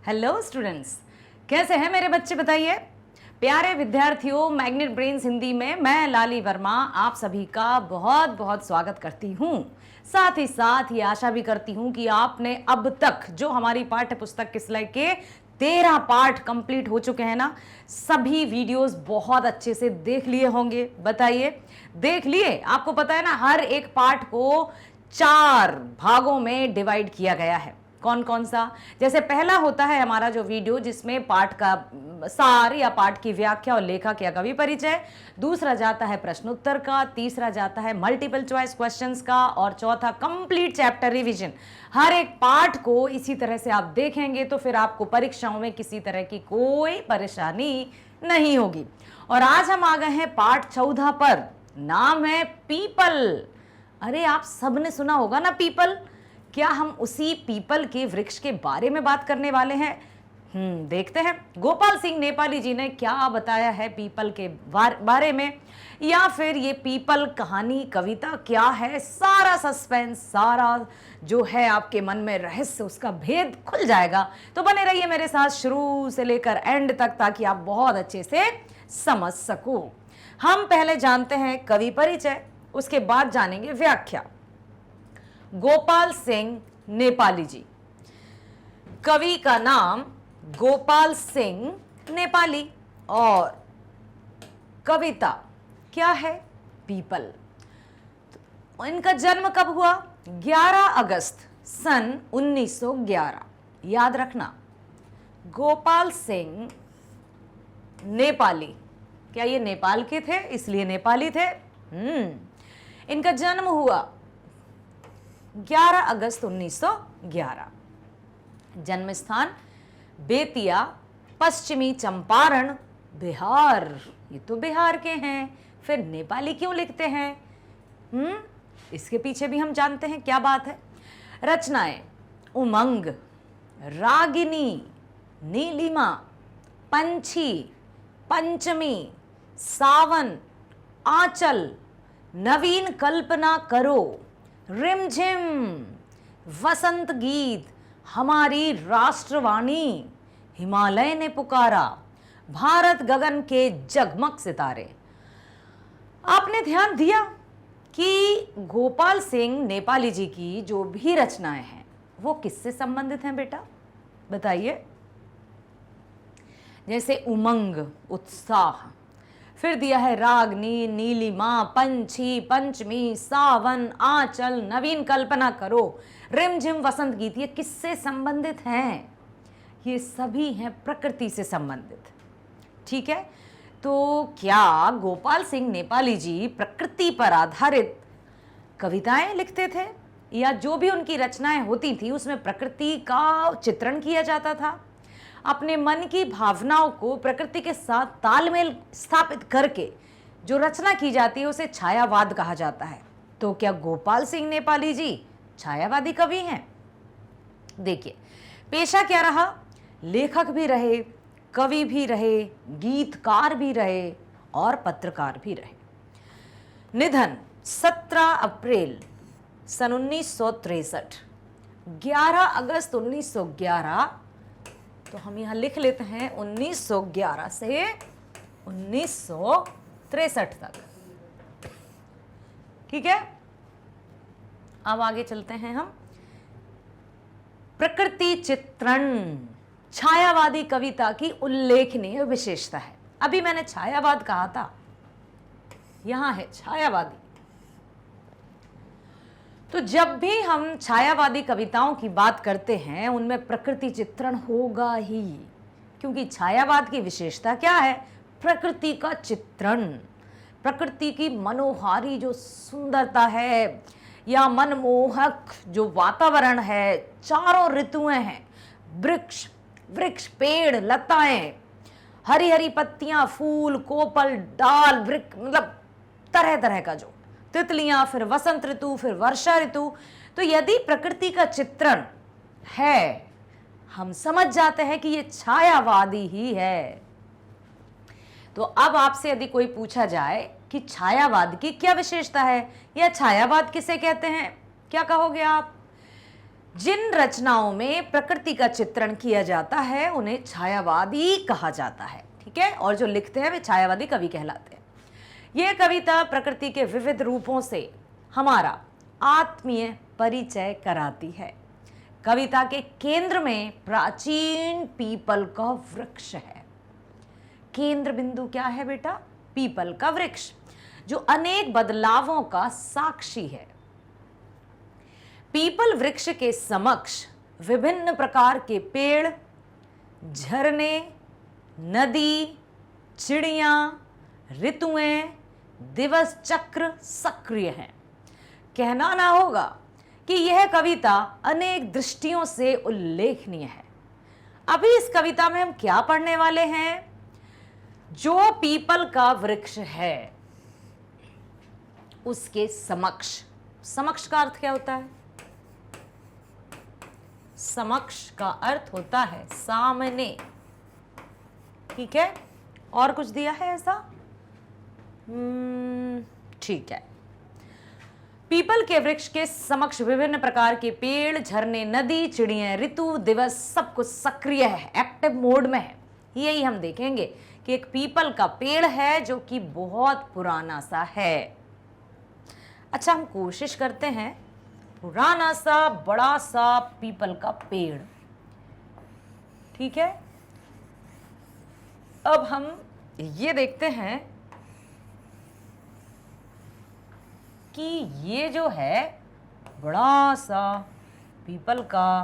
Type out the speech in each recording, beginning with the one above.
Hello students, कैसे हैं मेरे बच्चे बताइए। प्यारे विद्यार्थियों, मैग्नेट ब्रेन्स हिंदी में मैं लाली वर्मा आप सभी का बहुत बहुत स्वागत करती हूँ। साथ ही साथ ये आशा भी करती हूँ कि आपने अब तक जो हमारी पाठ्य पुस्तक किसलय के 13 पाठ कंप्लीट हो चुके हैं ना, सभी वीडियोस बहुत अच्छे से देख लिए होंगे। बताइए, देख लिए? आपको पता है ना, हर एक पाठ को 4 भागों में डिवाइड किया गया है। कौन कौन सा? जैसे पहला होता है हमारा जो वीडियो जिसमें पाठ का सार या पाठ की व्याख्या और लेखक या कवि परिचय, दूसरा जाता है प्रश्न उत्तर का, तीसरा जाता है मल्टीपल चॉइस क्वेश्चंस का और चौथा कंप्लीट चैप्टर रिवीजन। हर एक पाठ को इसी तरह से आप देखेंगे तो फिर आपको परीक्षाओं में किसी तरह की कोई परेशानी नहीं होगी। और आज हम आ गए हैं पाठ 14 पर, नाम है पीपल। अरे आप सबने सुना होगा ना पीपल। क्या हम उसी पीपल के वृक्ष के बारे में बात करने वाले हैं? देखते हैं गोपाल सिंह नेपाली जी ने क्या बताया है पीपल के बारे में, या फिर ये पीपल कहानी कविता क्या है। सारा सस्पेंस, सारा जो है आपके मन में रहस्य, उसका भेद खुल जाएगा। तो बने रहिए मेरे साथ शुरू से लेकर एंड तक, ताकि आप बहुत अच्छे से समझ सको। हम पहले जानते हैं कवि परिचय, उसके बाद जानेंगे व्याख्या। गोपाल सिंह नेपाली जी, कवि का नाम गोपाल सिंह नेपाली, और कविता क्या है? पीपल। तो इनका जन्म कब हुआ? 11 अगस्त सन 1911। याद रखना, गोपाल सिंह नेपाली। क्या ये नेपाल के थे इसलिए नेपाली थे? इनका जन्म हुआ 11 अगस्त 1911। जन्म स्थान बेतिया, पश्चिमी चंपारण, बिहार। ये तो बिहार के हैं, फिर नेपाली क्यों लिखते हैं? इसके पीछे भी हम जानते हैं क्या बात है। रचनाएं: उमंग, रागिनी, नीलिमा, पंछी, पंचमी, सावन, आंचल, नवीन कल्पना करो, रिमझिम, वसंत गीत, हमारी राष्ट्रवाणी, हिमालय ने पुकारा, भारत गगन के जगमग सितारे। आपने ध्यान दिया कि गोपाल सिंह नेपाली जी की जो भी रचनाएं हैं वो किससे संबंधित हैं बेटा? बताइए। जैसे उमंग, उत्साह, फिर दिया है रागनी, नीलिमा, पंछी, पंचमी, सावन, आंचल, नवीन कल्पना करो, रिमझिम, वसंत गीत। ये किससे संबंधित हैं? ये सभी हैं प्रकृति से संबंधित। ठीक है, तो क्या गोपाल सिंह नेपाली जी प्रकृति पर आधारित कविताएं लिखते थे, या जो भी उनकी रचनाएं होती थी उसमें प्रकृति का चित्रण किया जाता था? अपने मन की भावनाओं को प्रकृति के साथ तालमेल स्थापित करके जो रचना की जाती है उसे छायावाद कहा जाता है। तो क्या गोपाल सिंह नेपाली जी छायावादी कवि हैं? देखिए, पेशा क्या रहा? लेखक भी रहे, कवि भी रहे, गीतकार भी रहे और पत्रकार भी रहे। निधन 17 अप्रैल सन 1963, 11 अगस्त 1911। तो हम यहां लिख लेते हैं 1911 से 1963 तक। ठीक है, अब आगे चलते हैं हम। प्रकृति चित्रण छायावादी कविता की उल्लेखनीय विशेषता है। अभी मैंने छायावाद कहा था, यहां है छायावादी। तो जब भी हम छायावादी कविताओं की बात करते हैं उनमें प्रकृति चित्रण होगा ही, क्योंकि छायावाद की विशेषता क्या है? प्रकृति का चित्रण, प्रकृति की मनोहारी जो सुंदरता है या मनमोहक जो वातावरण है, चारों ऋतुएं हैं, वृक्ष वृक्ष, पेड़, लताएं, हरी हरी पत्तियां, फूल, कोपल, डाल, वृक्ष, मतलब तरह तरह का जो तितलियां, फिर वसंत ऋतु, फिर वर्षा ऋतु। तो यदि प्रकृति का चित्रण है, हम समझ जाते हैं कि ये छायावादी ही है। तो अब आपसे यदि कोई पूछा जाए कि छायावाद की क्या विशेषता है या छायावाद किसे कहते हैं, क्या कहोगे आप? जिन रचनाओं में प्रकृति का चित्रण किया जाता है उन्हें छायावादी कहा जाता है, ठीक है, और जो लिखते हैं वे छायावादी कवि कहलाते हैं। यह कविता प्रकृति के विविध रूपों से हमारा आत्मीय परिचय कराती है। कविता के केंद्र में प्राचीन पीपल का वृक्ष है। केंद्र बिंदु क्या है बेटा? पीपल का वृक्ष, जो अनेक बदलावों का साक्षी है। पीपल वृक्ष के समक्ष विभिन्न प्रकार के पेड़, झरने, नदी, चिड़ियां, ऋतुएं, दिवस चक्र सक्रिय हैं। कहना ना होगा कि यह कविता अनेक दृष्टियों से उल्लेखनीय है। अभी इस कविता में हम क्या पढ़ने वाले हैं? जो पीपल का वृक्ष है उसके समक्ष, समक्ष का अर्थ क्या होता है? समक्ष का अर्थ होता है सामने, ठीक है। और कुछ दिया है ऐसा? ठीक है। पीपल के वृक्ष के समक्ष विभिन्न प्रकार के पेड़, झरने, नदी, चिड़िया, ऋतु, दिवस सब कुछ सक्रिय है, एक्टिव मोड में है। यही हम देखेंगे कि एक पीपल का पेड़ है जो कि बहुत पुराना सा है। अच्छा, हम कोशिश करते हैं, पुराना सा बड़ा सा पीपल का पेड़, ठीक है। अब हम ये देखते हैं कि ये जो है बड़ा सा पीपल का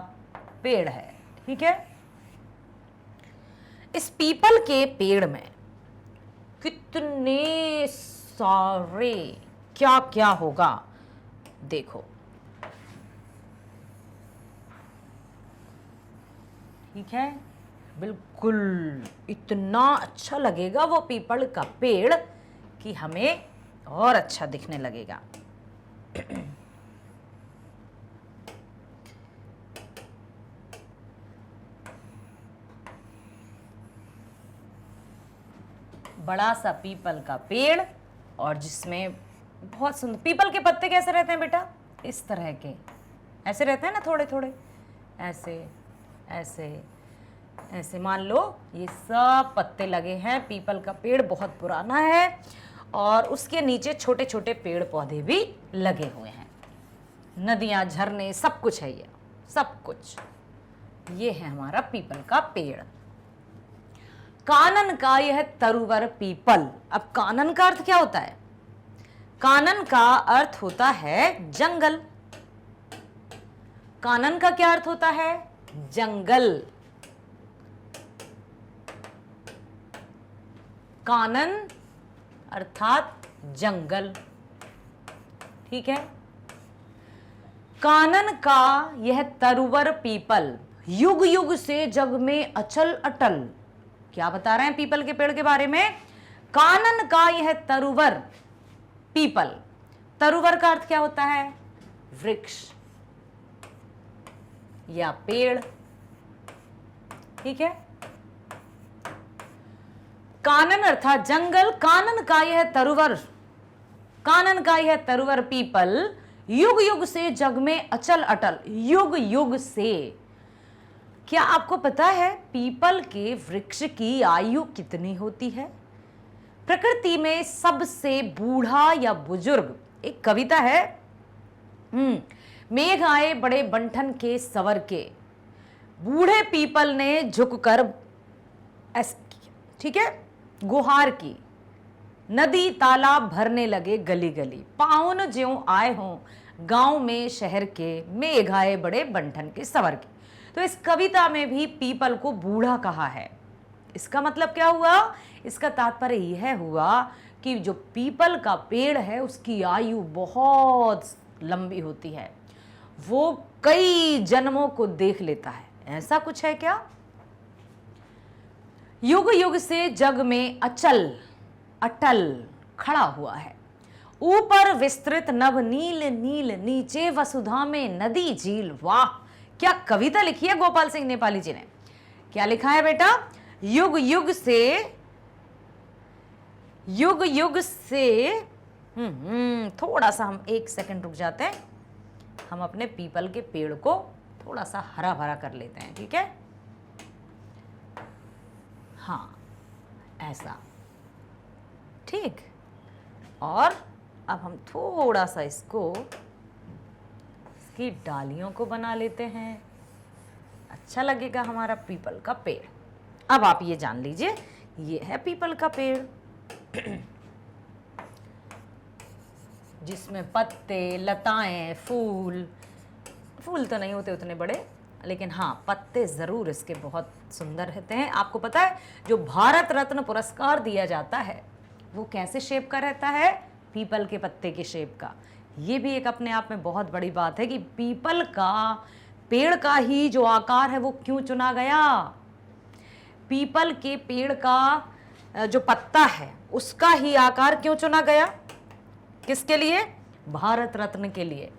पेड़ है, ठीक है। इस पीपल के पेड़ में कितने सारे क्या क्या होगा देखो, ठीक है। बिल्कुल इतना अच्छा लगेगा वो पीपल का पेड़ कि हमें और अच्छा दिखने लगेगा। बड़ा सा पीपल का पेड़ और जिसमें बहुत सुंदर, पीपल के पत्ते कैसे रहते हैं बेटा? इस तरह के, ऐसे रहते हैं ना, थोड़े थोड़े ऐसे ऐसे ऐसे। मान लो ये सब पत्ते लगे हैं, पीपल का पेड़ बहुत पुराना है और उसके नीचे छोटे छोटे पेड़ पौधे भी लगे हुए हैं, नदियां, झरने, सब कुछ है, ये सब कुछ ये है हमारा पीपल का पेड़। कानन का यह तरुवर पीपल। अब कानन का अर्थ क्या होता है? कानन का अर्थ होता है जंगल। कानन का क्या अर्थ होता है? जंगल। कानन अर्थात जंगल, ठीक है। कानन का यह तरुवर पीपल युग युग से जग में अचल अटल। क्या बता रहे हैं पीपल के पेड़ के बारे में? कानन का यह तरुवर पीपल। तरुवर का अर्थ क्या होता है? वृक्ष या पेड़, ठीक है। कानन अर्थात जंगल। कानन का यह तरुवर, कानन का यह तरुवर पीपल युग युग से जग में अचल अटल। युग युग से, क्या आपको पता है पीपल के वृक्ष की आयु कितनी होती है? प्रकृति में सबसे बूढ़ा या बुजुर्ग, एक कविता है, मेघ आए बड़े बंठन के सवर के, बूढ़े पीपल ने झुककर ऐसे, ठीक है, गुहार की, नदी तालाब भरने लगे गली गली, पाउन ज्यों आए हों गांव में शहर के, मेघ आए बड़े बंठन के सवर के। तो इस कविता में भी पीपल को बूढ़ा कहा है। इसका मतलब क्या हुआ? इसका तात्पर्य यह हुआ कि जो पीपल का पेड़ है उसकी आयु बहुत लंबी होती है, वो कई जन्मों को देख लेता है। ऐसा कुछ है क्या? युग युग से जग में अचल अटल खड़ा हुआ है, ऊपर विस्तृत नभ नील नील, नीचे वसुधा में नदी झील। वाह, क्या कविता लिखी है गोपाल सिंह नेपाली जी ने। क्या लिखा है बेटा? युग युग से, युग युग से, थोड़ा सा हम एक सेकंड रुक जाते हैं, हम अपने पीपल के पेड़ को थोड़ा सा हरा भरा कर लेते हैं, ठीक है। हाँ, ऐसा, ठीक। और अब हम थोड़ा सा इसकी डालियों को बना लेते हैं, अच्छा लगेगा हमारा पीपल का पेड़। अब आप ये जान लीजिए, ये है पीपल का पेड़ जिसमें पत्ते, लताएं, फूल तो नहीं होते उतने बड़े, लेकिन हाँ पत्ते ज़रूर इसके बहुत सुंदर रहते हैं। आपको पता है जो भारत रत्न पुरस्कार दिया जाता है वो कैसे शेप का रहता है? पीपल के पत्ते के शेप का। ये भी एक अपने आप में बहुत बड़ी बात है कि पीपल का पेड़ का ही जो आकार है वो क्यों चुना गया। पीपल के पेड़ का जो पत्ता है उसका ही आकार क्यों चुना गया? किसके लिए? भारत रत्न के लिए।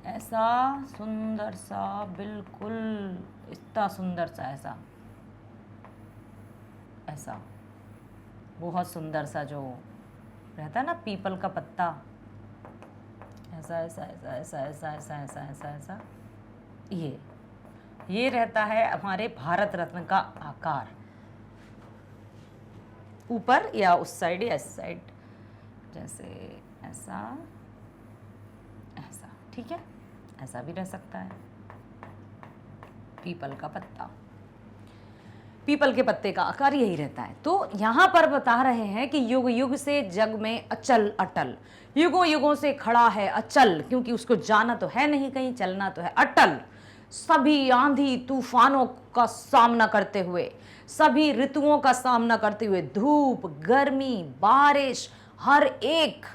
ऐसा सुंदर सा, बिल्कुल इतना सुंदर सा, ऐसा बहुत सुंदर सा जो रहता है ना पीपल का पत्ता, ऐसा ऐसा ऐसा ऐसा ऐसा ऐसा ऐसा ऐसा ऐसा, ये रहता है हमारे भारत रत्न का आकार। ऊपर या उस साइड या इस साइड, जैसे ऐसा ऐसा, ठीक है, ऐसा भी रह सकता है। पीपल का पत्ता, पीपल के पत्ते का आकार यही रहता है। तो यहाँ पर बता रहे हैं कि युग युग से जग में अचल अटल, युगों युगों से खड़ा है अचल, क्योंकि उसको जाना तो है नहीं कहीं, चलना तो है अटल। सभी आंधी तूफानों का सामना करते हुए, सभी ऋतुओं का सामना करते हुए, धूप, गर्मी, बारिश, हर एक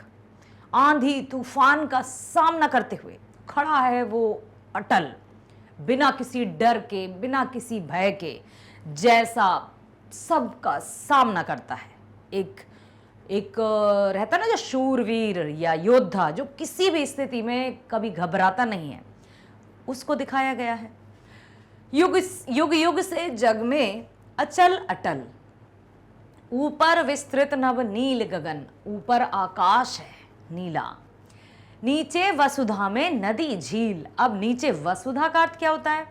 आंधी तूफान का सामना करते हुए खड़ा है वो अटल, बिना किसी डर के, बिना किसी भय के, जैसा सबका सामना करता है। एक रहता ना जो शूरवीर या योद्धा जो किसी भी स्थिति में कभी घबराता नहीं है, उसको दिखाया गया है। युग युग से जग में अचल अटल, ऊपर विस्तृत नभ नील गगन, ऊपर आकाश है नीला, नीचे वसुधा में नदी झील। अब नीचे वसुधा का अर्थ क्या होता है?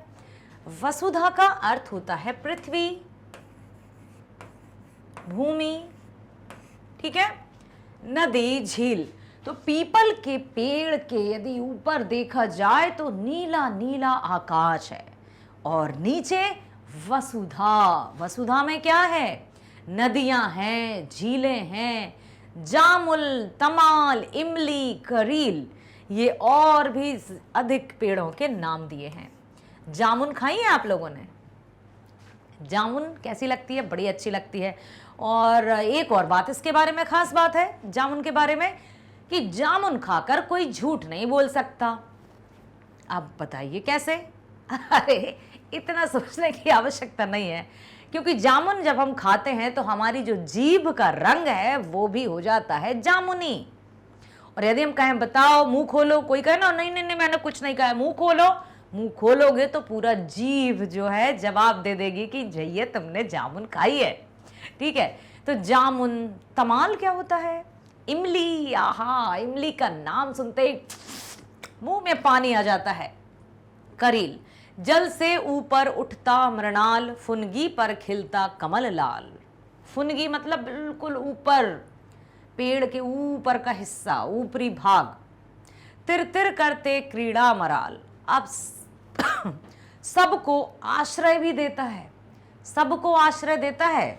वसुधा का अर्थ होता है पृथ्वी, भूमि, ठीक है, नदी, झील। तो पीपल के पेड़ के यदि ऊपर देखा जाए तो नीला नीला आकाश है और नीचे वसुधा। वसुधा में क्या है? नदियां हैं, झीलें हैं, जामुल, तमाल, इमली, करील, ये और भी अधिक पेड़ों के नाम दिए हैं। जामुन खाई है आप लोगों ने? जामुन कैसी लगती है? बड़ी अच्छी लगती है। और एक और बात इसके बारे में, खास बात है जामुन के बारे में, कि जामुन खाकर कोई झूठ नहीं बोल सकता। आप बताइए कैसे? अरे इतना सोचने की आवश्यकता नहीं है, क्योंकि जामुन जब हम खाते हैं तो हमारी जो जीभ का रंग है वो भी हो जाता है जामुनी। और यदि हम कहें बताओ मुंह खोलो, कोई कहे ना नहीं नहीं नहीं मैंने कुछ नहीं कहा, मुंह खोलो, मुंह खोलोगे तो पूरा जीभ जो है जवाब दे देगी कि भैया तुमने जामुन खाई है, ठीक है। तो जामुन, तमाल क्या होता है? इमली, आहा, इमली का नाम सुनते ही मुंह में पानी आ जाता है। करील, जल से ऊपर उठता मृणाल, फुनगी पर खिलता कमल लाल। फुनगी मतलब बिल्कुल ऊपर, पेड़ के ऊपर का हिस्सा, ऊपरी भाग। तिर तिर करते क्रीड़ा मराल, अब सबको आश्रय भी देता है, सबको आश्रय देता है।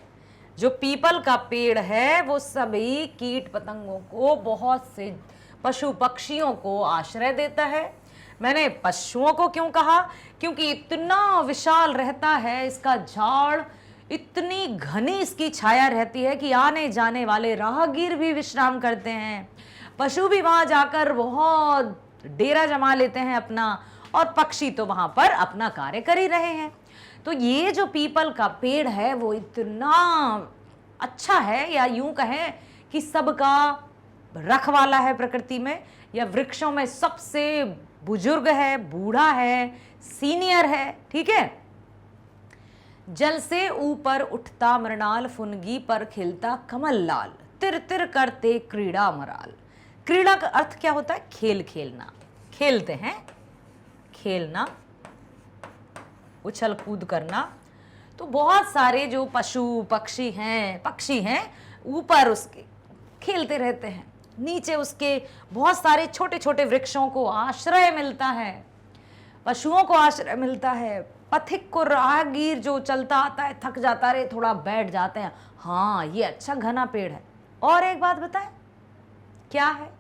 जो पीपल का पेड़ है वो सभी कीट पतंगों को, बहुत से पशु पक्षियों को आश्रय देता है। मैंने पशुओं को क्यों कहा? क्योंकि इतना विशाल रहता है इसका झाड़, इतनी घनी इसकी छाया रहती है कि आने जाने वाले राहगीर भी विश्राम करते हैं, पशु भी वहां जाकर बहुत डेरा जमा लेते हैं अपना, और पक्षी तो वहां पर अपना कार्य कर ही रहे हैं। तो ये जो पीपल का पेड़ है वो इतना अच्छा है, या यूं कहें कि सबका रखवाला है प्रकृति में, या वृक्षों में सबसे बुजुर्ग है, बूढ़ा है, सीनियर है, ठीक है। जल से ऊपर उठता मृणाल, फुनगी पर खिलता कमल लाल, तिर तिर करते क्रीड़ा मराल। क्रीड़ा का अर्थ क्या होता है? खेल, खेलना, खेलते हैं, खेलना, उछल कूद करना। तो बहुत सारे जो पशु पक्षी हैं ऊपर उसके खेलते रहते हैं, नीचे उसके बहुत सारे छोटे छोटे वृक्षों को आश्रय मिलता है, पशुओं को आश्रय मिलता है। पथिक को राहगीर जो चलता आता है थक जाता है, थोड़ा बैठ जाते हैं, हाँ ये अच्छा घना पेड़ है। और एक बात बताएं, क्या है,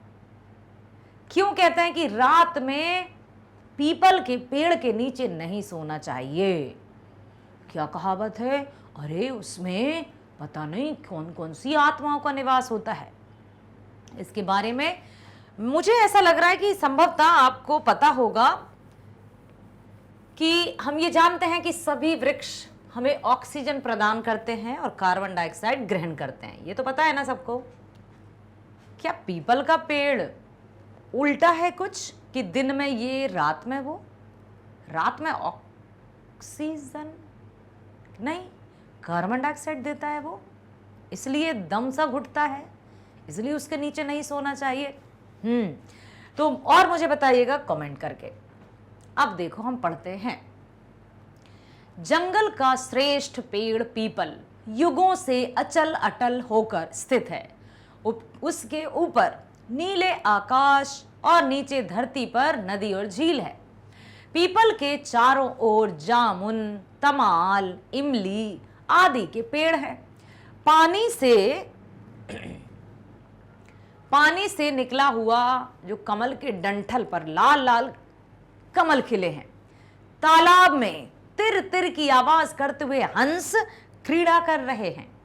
क्यों कहते हैं कि रात में पीपल के पेड़ के नीचे नहीं सोना चाहिए? क्या कहावत है? अरे उसमें पता नहीं कौन कौन सी आत्माओं का निवास होता है। इसके बारे में मुझे ऐसा लग रहा है कि संभवतः आपको पता होगा कि हम ये जानते हैं कि सभी वृक्ष हमें ऑक्सीजन प्रदान करते हैं और कार्बन डाइऑक्साइड ग्रहण करते हैं, ये तो पता है ना सबको। क्या पीपल का पेड़ उल्टा है कुछ कि दिन में ये, रात में वो? रात में ऑक्सीजन नहीं, कार्बन डाइऑक्साइड देता है वो, इसलिए दम सा घुटता है, इसलिए उसके नीचे नहीं सोना चाहिए। तो और मुझे बताइएगा कमेंट करके। अब देखो हम पढ़ते हैं, जंगल का श्रेष्ठ पेड़ पीपल युगों से अचल अटल होकर स्थित है। उसके ऊपर नीले आकाश और नीचे धरती पर नदी और झील है। पीपल के चारों ओर जामुन, तमाल, इमली आदि के पेड़ हैं। पानी से निकला हुआ जो कमल के डंठल पर लाल लाल कमल खिले हैं। तालाब में तिर तिर की आवाज करते हुए हंस क्रीड़ा कर रहे हैं।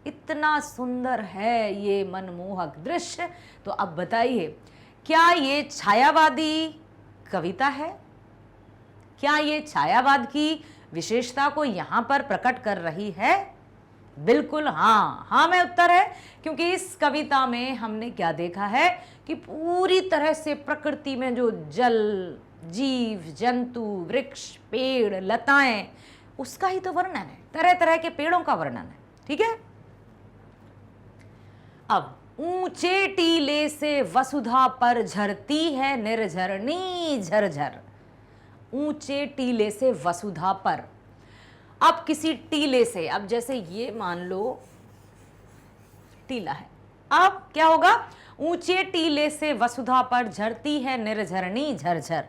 इतना सुंदर है ये मनमोहक दृश्य। तो अब बताइए, क्या ये छायावादी कविता है? क्या ये छायावाद की विशेषता को यहां पर प्रकट कर रही है? बिल्कुल हाँ में उत्तर है, क्योंकि इस कविता में हमने क्या देखा है कि पूरी तरह से प्रकृति में जो जल, जीव जंतु, वृक्ष, पेड़, लताएं, उसका ही तो वर्णन है, तरह तरह के पेड़ों का वर्णन है। ठीक है। अब ऊंचे टीले से वसुधा पर झरती है निर्झरनी झरझर। ऊंचे टीले से वसुधा पर, अब किसी टीले से, अब जैसे ये मान लो टीला है, अब क्या होगा? ऊंचे टीले से वसुधा पर झरती है निर्झरनी झरझर।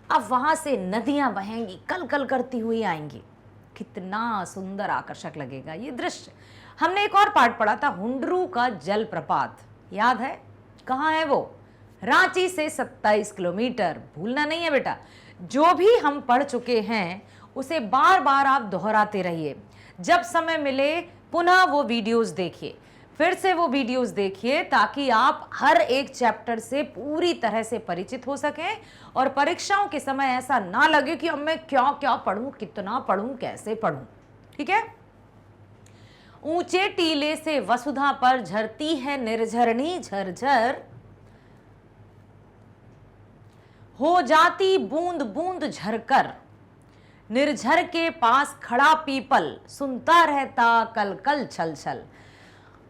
अब वहां से नदियां बहेंगी, कल कल करती हुई आएंगी। कितना सुंदर आकर्षक लगेगा ये दृश्य। हमने एक और पाठ पढ़ा था, हुंडरू का जल प्रपात, याद है? कहाँ है वो? रांची से 27 किलोमीटर। भूलना नहीं है बेटा, जो भी हम पढ़ चुके हैं उसे बार बार आप दोहराते रहिए। जब समय मिले पुनः वो वीडियोस देखिए, फिर से वो वीडियोस देखिए, ताकि आप हर एक चैप्टर से पूरी तरह से परिचित हो सकें और परीक्षाओं के समय ऐसा ना लगे कि अब मैं क्या क्या पढ़ूं, कितना पढ़ूं, कैसे पढ़ूं। ठीक है। ऊंचे टीले से वसुधा पर झरती है निर्झरनी झरझर, हो जाती बूंद बूंद झरकर, निर्झर के पास खड़ा पीपल सुनता रहता कल कल छल छल।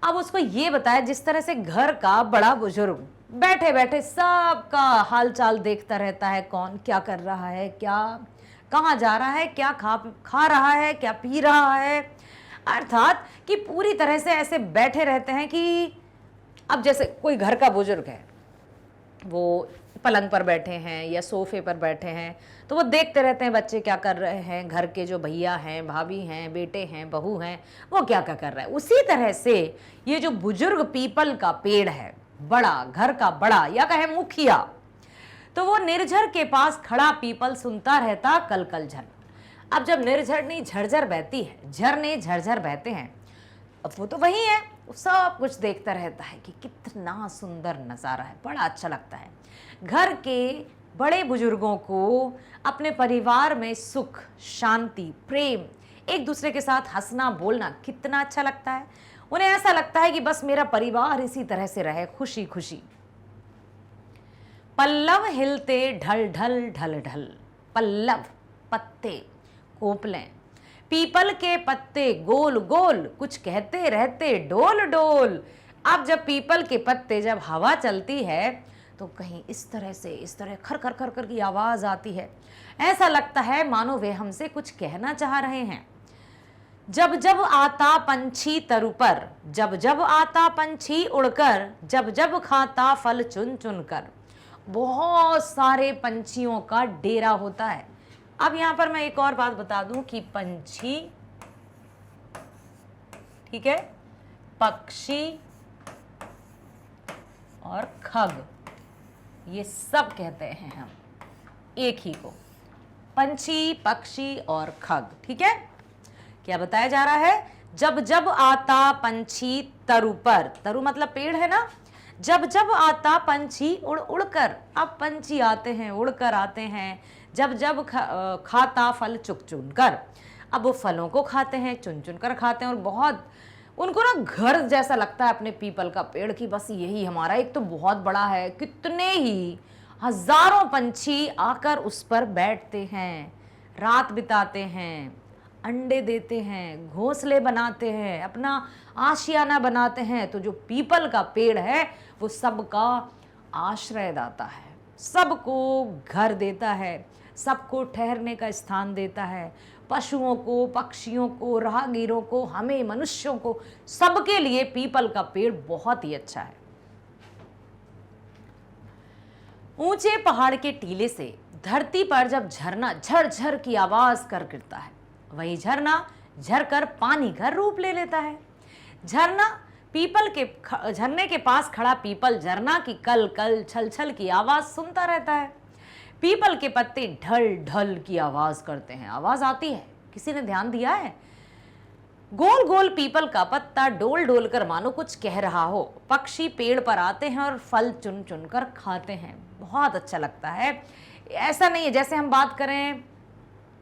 अब उसको ये बताया, जिस तरह से घर का बड़ा बुजुर्ग बैठे बैठे सबका हालचाल देखता रहता है, कौन क्या कर रहा है, क्या कहाँ जा रहा है, क्या खा रहा है, क्या पी रहा है, अर्थात कि पूरी तरह से ऐसे बैठे रहते हैं कि अब जैसे कोई घर का बुजुर्ग है, वो पलंग पर बैठे हैं या सोफे पर बैठे हैं, तो वो देखते रहते हैं बच्चे क्या कर रहे हैं, घर के जो भैया हैं, भाभी हैं, बेटे हैं, बहू हैं, वो क्या क्या कर रहे हैं। उसी तरह से ये जो बुजुर्ग पीपल का पेड़ है, बड़ा, घर का बड़ा या कहे मुखिया, तो वो निर्झर के पास खड़ा पीपल सुनता रहता कल कल झल। अब जब निर्झरनी झरझर बहती है, झरने झरझर बहते हैं, अब वो तो वही है, वो सब कुछ देखता रहता है कि कितना सुंदर नज़ारा है, बड़ा अच्छा लगता है। घर के बड़े बुजुर्गों को अपने परिवार में सुख, शांति, प्रेम, एक दूसरे के साथ हंसना बोलना कितना अच्छा लगता है। उन्हें ऐसा लगता है कि बस मेरा परिवार इसी तरह से रहे, खुशी खुशी। पल्लव हिलते ढल ढल ढल ढल, पल्लव पत्ते, कोपलें, पीपल के पत्ते गोल गोल, कुछ कहते रहते डोल डोल। अब जब पीपल के पत्ते, जब हवा चलती है तो कहीं इस तरह खर खर खर कर की आवाज आती है। ऐसा लगता है मानो वे हमसे कुछ कहना चाह रहे हैं। जब जब आता पंछी तरु पर, जब जब आता पंछी उड़कर, जब जब खाता फल चुन चुन कर। बहुत सारे पंछियों का डेरा होता है। अब यहां पर मैं एक और बात बता दूं कि पंछी, ठीक है, पक्षी और खग, ये सब कहते हैं हम एक ही को, पंछी, पक्षी और खग। ठीक है, क्या बताया जा रहा है? जब जब आता पंछी तरु पर, तरु मतलब पेड़ है ना, जब जब आता पंछी उड़ उड़ कर। अब पंछी आते हैं, उड़कर आते हैं। जब जब खाता फल चुन चुन कर, अब वो फलों को खाते हैं, चुन चुन कर खाते हैं। और बहुत उनको ना घर जैसा लगता है अपने पीपल का पेड़ की, बस यही हमारा, एक तो बहुत बड़ा है, कितने ही हजारों पंछी आकर उस पर बैठते हैं, रात बिताते हैं, अंडे देते हैं, घोंसले बनाते हैं, अपना आशियाना बनाते हैं। तो जो पीपल का पेड़ है वो सबका आश्रय दाता है, सबको घर देता है, सबको ठहरने का स्थान देता है, पशुओं को, पक्षियों को, राहगीरों को, हमें मनुष्यों को, सबके लिए पीपल का पेड़ बहुत ही अच्छा है। ऊंचे पहाड़ के टीले से धरती पर जब झरना झरझर की आवाज कर गिरता है, वही झरना झरकर पानी का रूप ले लेता है। झरना पीपल के झरने के पास खड़ा पीपल झरना की कल कल छल छल की आवाज सुनता रहता है। पीपल के पत्ते ढल ढल की आवाज करते हैं, आवाज आती है, किसी ने ध्यान दिया है? गोल गोल पीपल का पत्ता डोल डोल कर मानो कुछ कह रहा हो। पक्षी पेड़ पर आते हैं और फल चुन चुन कर खाते हैं, बहुत अच्छा लगता है। ऐसा नहीं है जैसे हम बात करें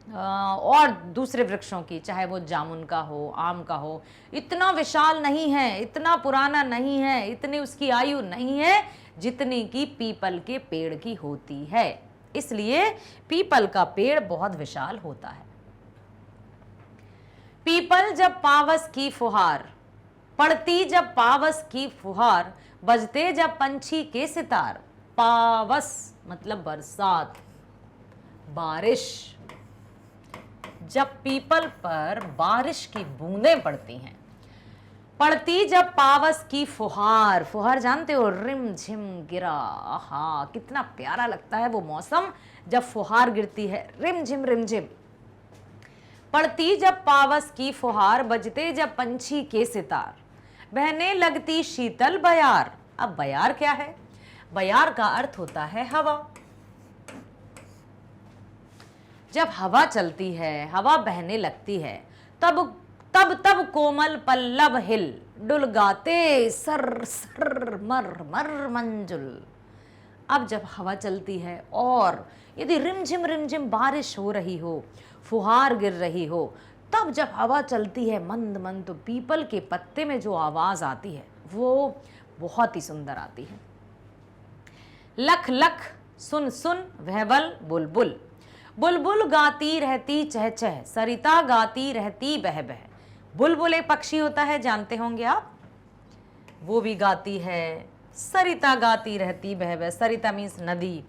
और दूसरे वृक्षों की, चाहे वो जामुन का हो, आम का हो, इतना विशाल नहीं है, इतना पुराना नहीं है, इतनी उसकी आयु नहीं है जितनी की पीपल के पेड़ की होती है। इसलिए पीपल का पेड़ बहुत विशाल होता है। पीपल जब पावस की फुहार पड़ती, जब पावस की फुहार बजते, जब पंछी के सितार। पावस मतलब बरसात, बारिश। जब पीपल पर बारिश की बूंदें पड़ती हैं, पड़ती जब पावस की फुहार, फुहार जानते हो, रिम झिम गिरा, आहा कितना प्यारा लगता है वो मौसम जब फुहार गिरती है, रिम झिम रिम झिम। पड़ती जब पावस की फुहार बजते जब पंछी के सितार, बहने लगती शीतल बयार। अब बयार क्या है? बयार का अर्थ होता है हवा। जब हवा चलती है, हवा बहने लगती है, तब तब तब कोमल पल्लव हिल, डुल गाते सर सर मर मर मंजुल। अब जब हवा चलती है और यदि रिमझिम बारिश हो रही हो, फुहार गिर रही हो, तब जब हवा चलती है मंद मंद, तो पीपल के पत्ते में जो आवाज आती है वो बहुत ही सुंदर आती है। लख लख सुन सुन वहवल बुलबुल, बुलबुल गाती रहती चह चह, सरिता गाती रहती बह बह। बुलबुल एक पक्षी होता है, जानते होंगे आप, वो भी गाती है, सरिता गाती रहती बह बह। सरिता मीन्स नदी।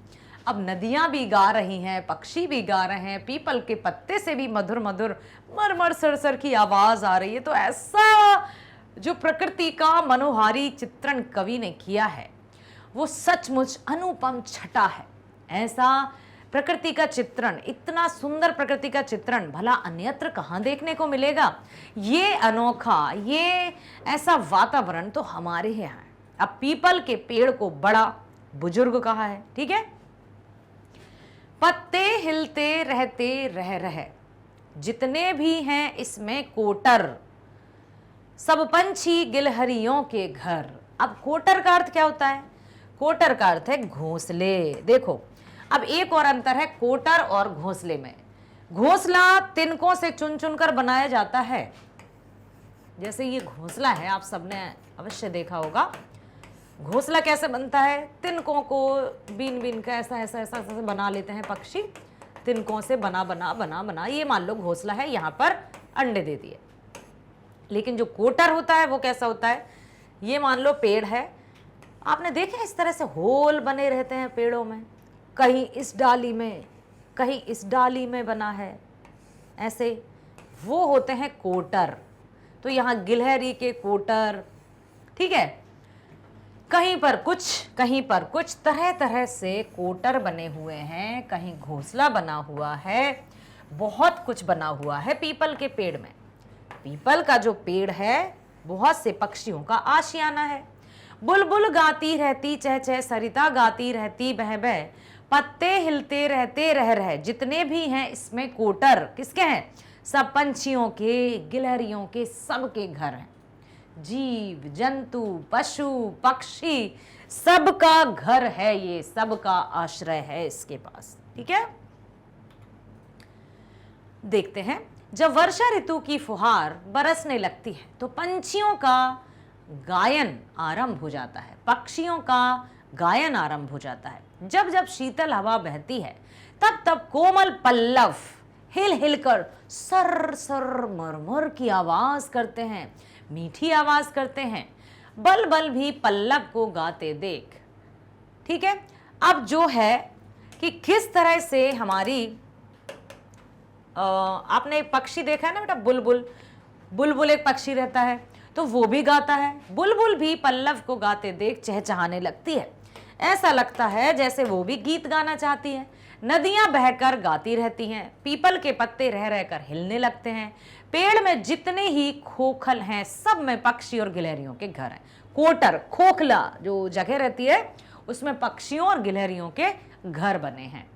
अब नदियां भी गा रही हैं, पक्षी भी गा रहे हैं, पीपल के पत्ते से भी मधुर मधुर मरमर सरसर की आवाज आ रही है। तो ऐसा जो प्रकृति का मनोहारी चित्रण कवि ने किया है वो सचमुच अनुपम छटा है। ऐसा प्रकृति का चित्रण, इतना सुंदर प्रकृति का चित्रण भला अन्यत्र कहाँ देखने को मिलेगा? ये अनोखा, ये ऐसा वातावरण तो हमारे यहाँ है। अब पीपल के पेड़ को बड़ा बुजुर्ग कहा है, ठीक है। पत्ते हिलते रहते रह रहे, जितने भी हैं इसमें कोटर, सब पंछी गिलहरियों के घर। अब कोटर का अर्थ क्या होता है? कोटर का अर्थ है घोंसले। देखो अब एक और अंतर है कोटर और घोंसले में। घोंसला तिनकों से चुन चुन कर बनाया जाता है। जैसे ये घोंसला है, आप सबने अवश्य देखा होगा। घोंसला कैसे बनता है? तिनकों को बीन बीन का ऐसा ऐसा ऐसा ऐसा बना लेते हैं पक्षी, तिनकों से बना बना बना बना। ये मान लो घोंसला है, यहाँ पर अंडे देती है। लेकिन जो कोटर होता है वो कैसा होता है? ये मान लो पेड़ है, आपने देखे इस तरह से होल बने रहते हैं पेड़ों में, कहीं इस डाली में, कहीं इस डाली में बना है, ऐसे वो होते हैं कोटर। तो यहाँ गिलहरी के कोटर, ठीक है, कहीं पर कुछ तरह तरह से कोटर बने हुए हैं, कहीं घोंसला बना हुआ है, बहुत कुछ बना हुआ है पीपल के पेड़ में। पीपल का जो पेड़ है बहुत से पक्षियों का आशियाना है। बुलबुल गाती रहती चह चह, सरिता गाती रहती बह बह, पत्ते हिलते रहते रह रह। जितने भी हैं इसमें कोटर किसके हैं? सब पंछियों के, गिलहरियों के, सबके घर हैं। जीव जंतु पशु पक्षी सबका घर है, ये सबका आश्रय है इसके पास, ठीक है। देखते हैं, जब वर्षा ऋतु की फुहार बरसने लगती है तो पंछियों का गायन आरंभ हो जाता है, पक्षियों का गायन आरंभ हो जाता है। जब जब शीतल हवा बहती है तब तब कोमल पल्लव हिल हिलकर सर सर मरमर की आवाज करते हैं, मीठी आवाज करते हैं। बल बल भी पल्लव को गाते देख, ठीक है। अब जो है कि किस तरह से हमारी आपने एक पक्षी देखा है ना बेटा, बुलबुल। बुलबुल एक पक्षी रहता है तो वो भी गाता है। बुलबुल भी पल्लव को गाते देख चहचहाने लगती है, ऐसा लगता है जैसे वो भी गीत गाना चाहती है। नदियां बहकर गाती रहती हैं, पीपल के पत्ते रह रहकर हिलने लगते हैं। पेड़ में जितने ही खोखल हैं सब में पक्षी और गिलहरियों के घर हैं। कोटर, खोखला जो जगह रहती है उसमें पक्षियों और गिलहरियों के घर बने हैं।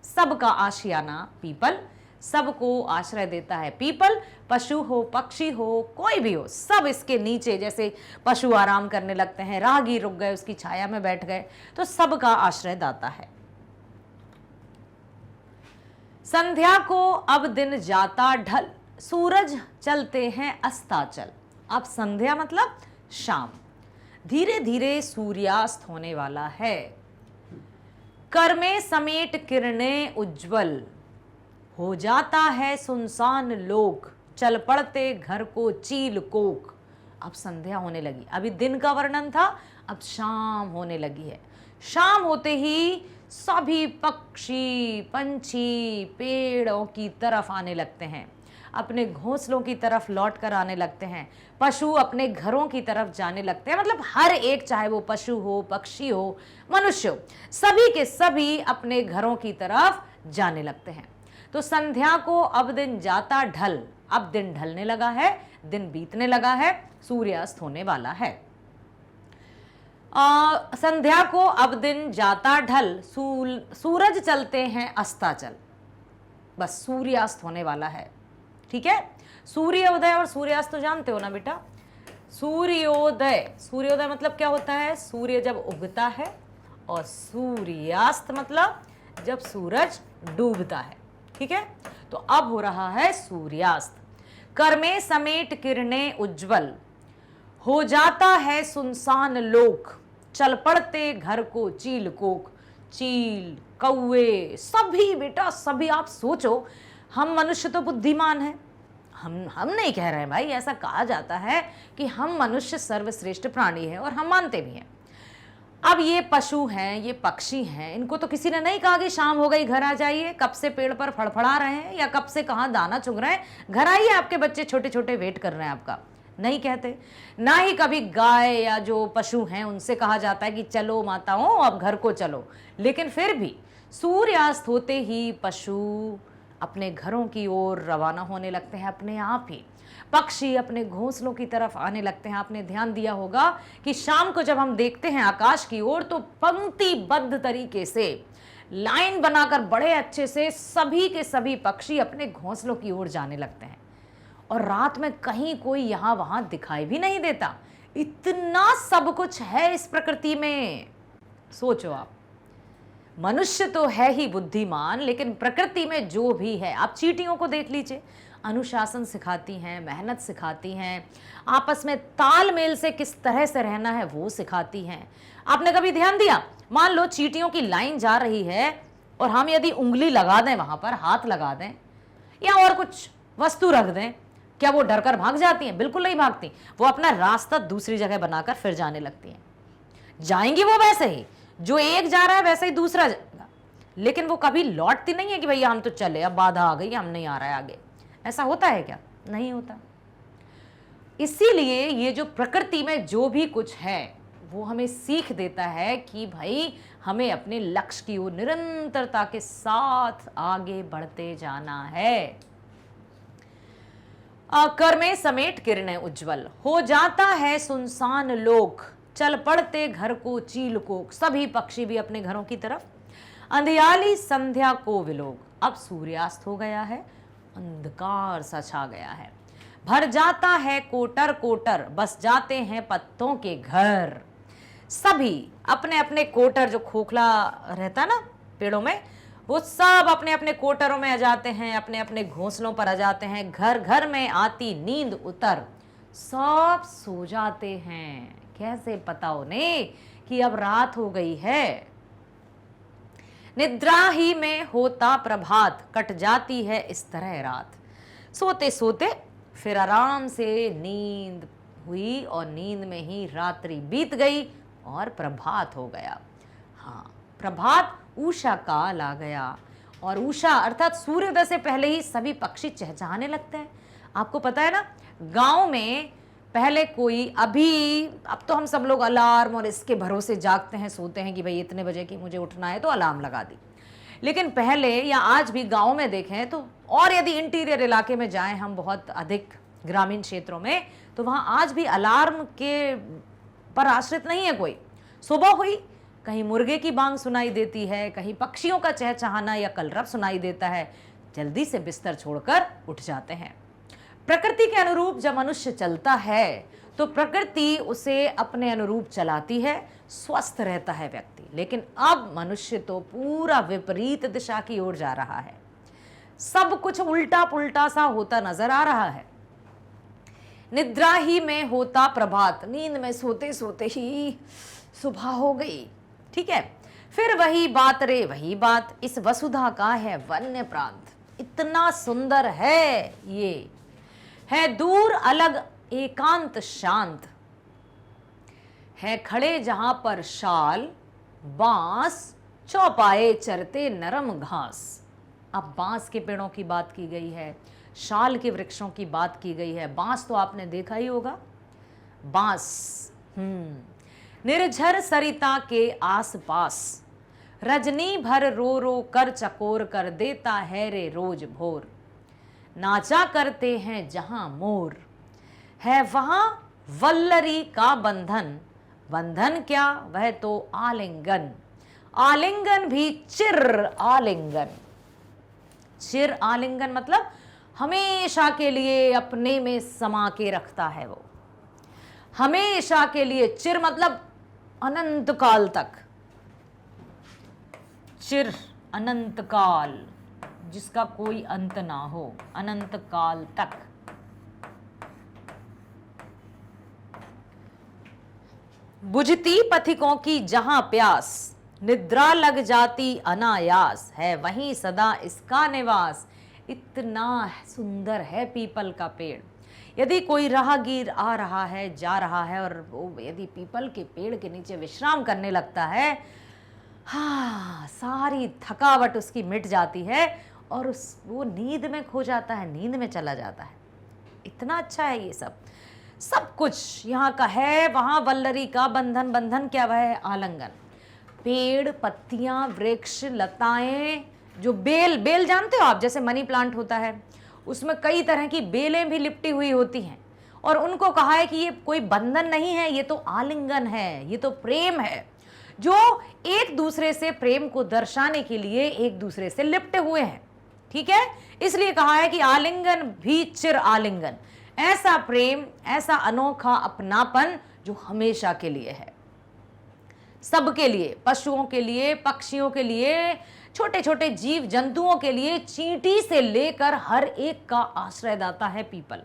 सबका आशियाना पीपल, सबको आश्रय देता है पीपल। पशु हो पक्षी हो कोई भी हो, सब इसके नीचे, जैसे पशु आराम करने लगते हैं, राहगीर रुक गए उसकी छाया में बैठ गए, तो सबका आश्रय दाता है। संध्या को अब दिन जाता ढल, सूरज चलते हैं अस्ताचल। अब संध्या मतलब शाम, धीरे धीरे सूर्यास्त होने वाला है। कर में समेट किरणें उज्जवल, हो जाता है सुनसान लोक, चल पड़ते घर को चील कोक। अब संध्या होने लगी, अभी दिन का वर्णन था, अब शाम होने लगी है। शाम होते ही सभी पक्षी पंछी पेड़ों की तरफ आने लगते हैं, अपने घोंसलों की तरफ लौट कर आने लगते हैं। पशु अपने घरों की तरफ जाने लगते हैं, मतलब हर एक, चाहे वो पशु हो पक्षी हो मनुष्य हो, सभी के सभी अपने घरों की तरफ जाने लगते हैं। तो संध्या को अब दिन जाता ढल, अब दिन ढलने लगा है, दिन बीतने लगा है, सूर्यास्त होने वाला है। संध्या को अब दिन जाता ढल, सूरज चलते हैं अस्ताचल, बस सूर्यास्त होने वाला है, ठीक है। सूर्योदय और सूर्यास्त तो जानते हो ना बेटा। सूर्योदय, सूर्योदय मतलब क्या होता है? सूर्य जब उगता है, और सूर्यास्त मतलब जब सूरज डूबता है, ठीक है। तो अब हो रहा है सूर्यास्त। कर में समेट किरणें उज्जवल, हो जाता है सुनसान लोक, चल पड़ते घर को चील कोक। चील कौवे सभी बेटा सभी, आप सोचो, हम मनुष्य तो बुद्धिमान हैं, हम नहीं कह रहे हैं भाई, ऐसा कहा जाता है कि हम मनुष्य सर्वश्रेष्ठ प्राणी हैं और हम मानते भी हैं। अब ये पशु हैं, ये पक्षी हैं, इनको तो किसी ने नहीं कहा कि शाम हो गई घर आ जाइए, कब से पेड़ पर फड़फड़ा रहे हैं या कब से कहाँ दाना चुग रहे हैं, घर आइए आपके बच्चे छोटे छोटे वेट कर रहे हैं आपका, नहीं कहते। ना ही कभी गाय या जो पशु हैं उनसे कहा जाता है कि चलो माताओं अब घर को चलो। लेकिन फिर भी सूर्यास्त होते ही पशु अपने घरों की ओर रवाना होने लगते हैं अपने आप ही। पक्षी अपने घोंसलों की तरफ आने लगते हैं। आपने ध्यान दिया होगा कि शाम को जब हम देखते हैं आकाश की ओर तो पंक्तिबद्ध तरीके से लाइन बनाकर बड़े अच्छे से सभी के सभी पक्षी अपने घोंसलों की ओर जाने लगते हैं, और रात में कहीं कोई यहाँ वहां दिखाई भी नहीं देता। इतना सब कुछ है इस प्रकृति में। सोचो आप, मनुष्य तो है ही बुद्धिमान, लेकिन प्रकृति में जो भी है, आप चींटियों को देख लीजिए, अनुशासन सिखाती हैं, मेहनत सिखाती हैं, आपस में तालमेल से किस तरह से रहना है वो सिखाती हैं। आपने कभी ध्यान दिया, मान लो चींटियों की लाइन जा रही है और हम यदि उंगली लगा दें, वहां पर हाथ लगा दें या और कुछ वस्तु रख दें, क्या वो डरकर भाग जाती हैं? बिल्कुल नहीं भागती, वो अपना रास्ता दूसरी जगह बनाकर फिर जाने लगती हैं। जाएंगी वो वैसे ही, जो एक जा रहा है वैसे ही दूसरा जाएगा, लेकिन वो कभी लौटती नहीं है कि भैया हम तो चले, अब बाधा आ गई, हम नहीं आ रहा है आगे। ऐसा होता है क्या? नहीं होता। इसीलिए ये जो प्रकृति में जो भी कुछ है वो हमें सीख देता है कि भाई हमें अपने लक्ष्य की ओर निरंतरता के साथ आगे बढ़ते जाना है। कर्मे समेट किरणें उज्जवल, हो जाता है सुनसान लोक, चल पड़ते घर को चील को, सभी पक्षी भी अपने घरों की तरफ। अंधियाली संध्या को विलोक, अब सूर्यास्त हो गया है, अंधकार सा छा गया है। भर जाता है कोटर कोटर, बस जाते हैं पत्तों के घर। सभी अपने अपने कोटर, जो खोखला रहता ना पेड़ों में, वो सब अपने अपने कोटरों में आ जाते हैं, अपने अपने घोंसलों पर आ जाते हैं। घर घर में आती नींद उतर, सब सो जाते हैं। कैसे पता उन्हें कि अब रात हो गई है। निद्रा ही में होता प्रभात, कट जाती है इस तरह रात। सोते सोते फिर आराम से नींद हुई और नींद में ही रात्रि बीत गई और प्रभात हो गया। हाँ, प्रभात उषा काल आ गया और उषा अर्थात सूर्योदय से पहले ही सभी पक्षी चहचहाने लगते हैं। आपको पता है ना, गांव में पहले कोई, अभी अब तो हम सब लोग अलार्म और इसके भरोसे जागते हैं, सोते हैं कि भाई इतने बजे की मुझे उठना है तो अलार्म लगा दी। लेकिन पहले या आज भी गांव में देखें तो, और यदि इंटीरियर इलाके में जाएं हम, बहुत अधिक ग्रामीण क्षेत्रों में, तो वहां आज भी अलार्म के पर आश्रित नहीं है कोई। सुबह हुई, कहीं मुर्गे की बांग सुनाई देती है, कहीं पक्षियों का चहचहाना या कलरव सुनाई देता है, जल्दी से बिस्तर छोड़कर उठ जाते हैं। प्रकृति के अनुरूप जब मनुष्य चलता है तो प्रकृति उसे अपने अनुरूप चलाती है, स्वस्थ रहता है व्यक्ति। लेकिन अब मनुष्य तो पूरा विपरीत दिशा की ओर जा रहा है, सब कुछ उल्टा पुल्टा सा होता नजर आ रहा है। निद्रा ही में होता प्रभात, नींद में सोते सोते ही सुबह हो गई। ठीक है, फिर वही बात रे वही बात, इस वसुधा का है वन्य प्रांत, इतना सुंदर है ये, है दूर अलग एकांत शांत, है खड़े जहां पर शाल बांस, चौपाए चरते नरम घास। अब बांस के पेड़ों की बात की गई है, शाल के वृक्षों की बात की गई है। बांस तो आपने देखा ही होगा, बांस। निर्झर सरिता के आसपास, रजनी भर रो रो कर चकोर कर देता है रे रोज भोर। नाचा करते हैं जहां मोर, है वहां वल्लरी का बंधन, बंधन क्या वह तो आलिंगन, आलिंगन भी चिर आलिंगन। चिर आलिंगन मतलब हमेशा के लिए अपने में समा के रखता है वो, हमेशा के लिए। चिर मतलब अनंत काल तक, चिर अनंत काल, जिसका कोई अंत ना हो, अनंत काल तक। बुझती पथिकों की जहां प्यास, निद्रा लग जाती अनायास, है वहीं सदा इसका निवास। इतना सुंदर है पीपल का पेड़। यदि कोई राहगीर आ रहा है, जा रहा है, और वो यदि पीपल के पेड़ के नीचे विश्राम करने लगता है, हाँ, सारी थकावट उसकी मिट जाती है और वो नींद में खो जाता है, नींद में चला जाता है। इतना अच्छा है ये सब, सब कुछ यहाँ का है। वहाँ वल्लरी का बंधन, बंधन क्या वह है? आलिंगन। पेड़, पत्तियाँ, वृक्ष, लताएं, जो बेल, बेल जानते हो आप, जैसे मनी प्लांट होता है, उसमें कई तरह की बेलें भी लिपटी हुई होती हैं, और उनको कहा है कि ये कोई बंधन नहीं है, ये तो आलिंगन है, ये तो प्रेम है, जो एक दूसरे से प्रेम को दर्शाने के लिए एक दूसरे से लिपटे हुए हैं। ठीक है, इसलिए कहा है कि आलिंगन भी चिर आलिंगन, ऐसा प्रेम, ऐसा अनोखा अपनापन जो हमेशा के लिए है, सबके लिए, पशुओं के लिए, पक्षियों के लिए, छोटे छोटे जीव जंतुओं के लिए, चींटी से लेकर हर एक का आश्रयदाता है पीपल।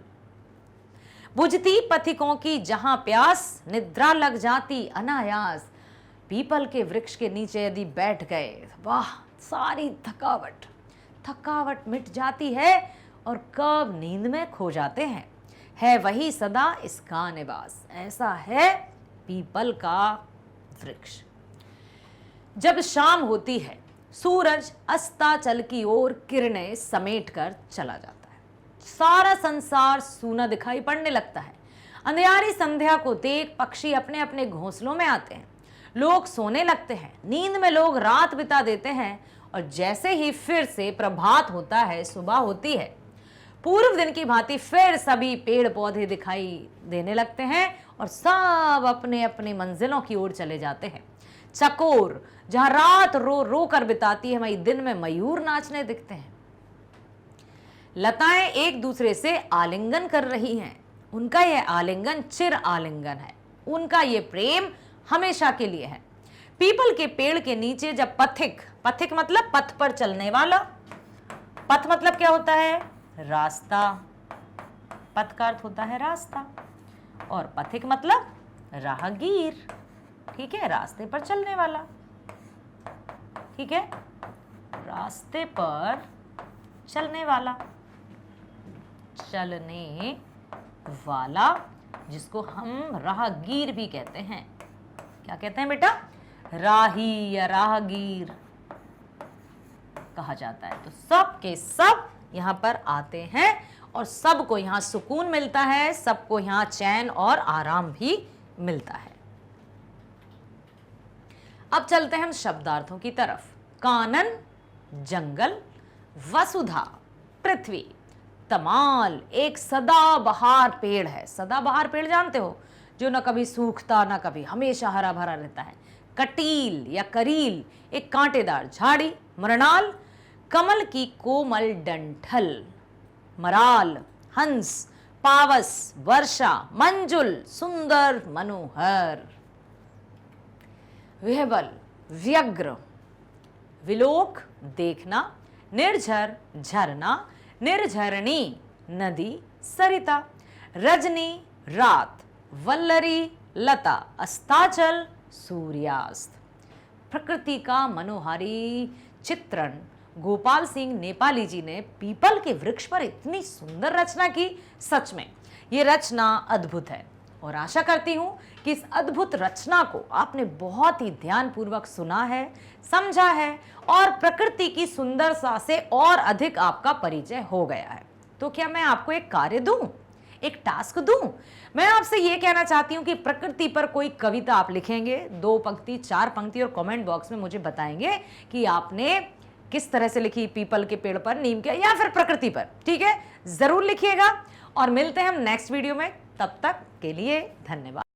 बुझती पथिकों की जहां प्यास, निद्रा लग जाती अनायास। पीपल के वृक्ष के नीचे यदि बैठ गए, वाह, सारी थकावट, थकावट मिट जाती है और कब नींद में खो जाते हैं। है वही सदा इसका निवास, ऐसा है पीपल का वृक्ष। जब शाम होती है, सूरज अस्ताचल की ओर किरणें समेट कर चला जाता है। सारा संसार सूना दिखाई पड़ने लगता है। अंधियारी संध्या को देख पक्षी अपने अपने घोंसलों में आते हैं। लोग सोने लगते हैं। नींद में लोग रात बिता देते हैं और जैसे ही फिर से प्रभात होता है, सुबह होती है, पूर्व दिन की भांति फिर सभी पेड़ पौधे दिखाई देने लगते हैं और सब अपने अपने मंजिलों की ओर चले जाते हैं। चकोर जहां रात रो रो कर बिताती है, वहीं दिन में मयूर नाचने दिखते हैं। लताएं एक दूसरे से आलिंगन कर रही हैं। उनका यह आलिंगन चिर आलिंगन है। उनका यह प्रेम हमेशा के लिए है। पीपल के पेड़ के नीचे जब पथिक, पथिक मतलब पथ पर चलने वाला, पथ मतलब क्या होता है? रास्ता। पथ का अर्थ होता है रास्ता और पथिक मतलब राहगीर। ठीक है, रास्ते पर चलने वाला। ठीक है, रास्ते पर चलने वाला, चलने वाला, जिसको हम राहगीर भी कहते हैं। क्या कहते हैं बेटा? राही या राहगीर कहा जाता है। तो सब के सब यहां पर आते हैं और सबको यहां सुकून मिलता है, सबको यहां चैन और आराम भी मिलता है। अब चलते हैं हम शब्दार्थों की तरफ। कानन जंगल, वसुधा पृथ्वी, तमाल एक सदाबहार पेड़ है। सदाबहार पेड़ जानते हो, जो न कभी सूखता न कभी, हमेशा हरा भरा रहता है। कटील या करील एक कांटेदार झाड़ी। मृणाल कमल की कोमल डंठल। मराल हंस, पावस वर्षा, मंजुल सुंदर मनोहर। विह्वल व्यग्र, विलोक देखना, निर्झर झरना, निर्झरणी नदी सरिता। रजनी रात, वल्लरी लता, अस्ताचल सूर्यास्त। प्रकृति का मनोहारी चित्रण गोपाल सिंह नेपाली जी ने पीपल के वृक्ष पर इतनी सुंदर रचना की। सच में ये रचना अद्भुत है और आशा करती हूं कि इस अद्भुत रचना को आपने बहुत ही ध्यानपूर्वक सुना है, समझा है और प्रकृति की सुंदरता से और अधिक आपका परिचय हो गया है। तो क्या मैं आपको एक कार्य दूं, एक टास्क दूं? मैं आपसे यह कहना चाहती हूं कि प्रकृति पर कोई कविता आप लिखेंगे, 2 पंक्ति 4 पंक्ति, और कमेंट बॉक्स में मुझे बताएंगे कि आपने किस तरह से लिखी, पीपल के पेड़ पर, नीम के, या फिर प्रकृति पर। ठीक है, जरूर लिखिएगा और मिलते हैं हम नेक्स्ट वीडियो में। तब तक के लिए धन्यवाद।